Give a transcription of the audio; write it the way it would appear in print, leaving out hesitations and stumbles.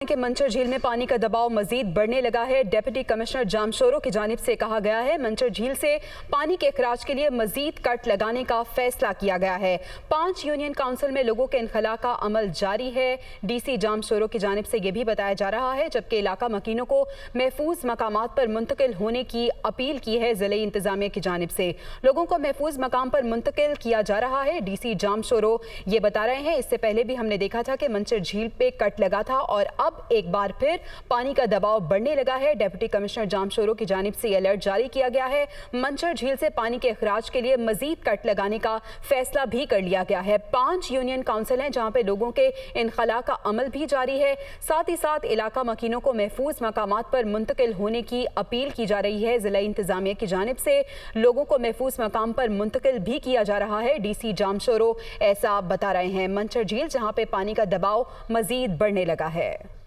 कि मंचर झील में पानी का दबाव मजीद बढ़ने लगा है। डिप्टी कमिश्नर जामशोरो की जानिब से कहा गया है मंचर झील से पानी के अखराज के लिए मजीद कट लगाने का फैसला किया गया है। 5 यूनियन काउंसिल में लोगों के इनखला का अमल जारी है। डीसी जामशोरो की जानिब से यह भी बताया जा रहा है, जबकि इलाका मकीनों को महफूज मकामात पर मुंतकिल होने की अपील की है। जिले इंतजामिया की जानिब से लोगों को महफूज मकाम पर मुंतकिल किया जा रहा है। डीसी जामशोरो ये बता रहे हैं, इससे पहले भी हमने देखा था कि मंचर झील पे कट लगा था और अब एक बार फिर पानी का दबाव बढ़ने लगा है। डिप्टी कमिश्नर जामशोरो की जानिब से अलर्ट जारी किया गया है। मंचर झील से पानी के अखराज के लिए मजीद कट लगाने का फैसला भी कर लिया गया है। 5 यूनियन काउंसिल हैं जहां पे लोगों के इनखला का अमल भी जारी है। साथ ही साथ इलाका मकीनों को महफूज मकामात पर मुंतकिल होने की अपील की जा रही है। जिला इंतजामिया की जानिब से लोगों को महफूज मकाम पर मुंतकिल भी किया जा रहा है। डीसी जामशोरो ऐसा बता रहे हैं। मंचर झील जहां पे पानी का दबाव मजीद बढ़ने लगा है।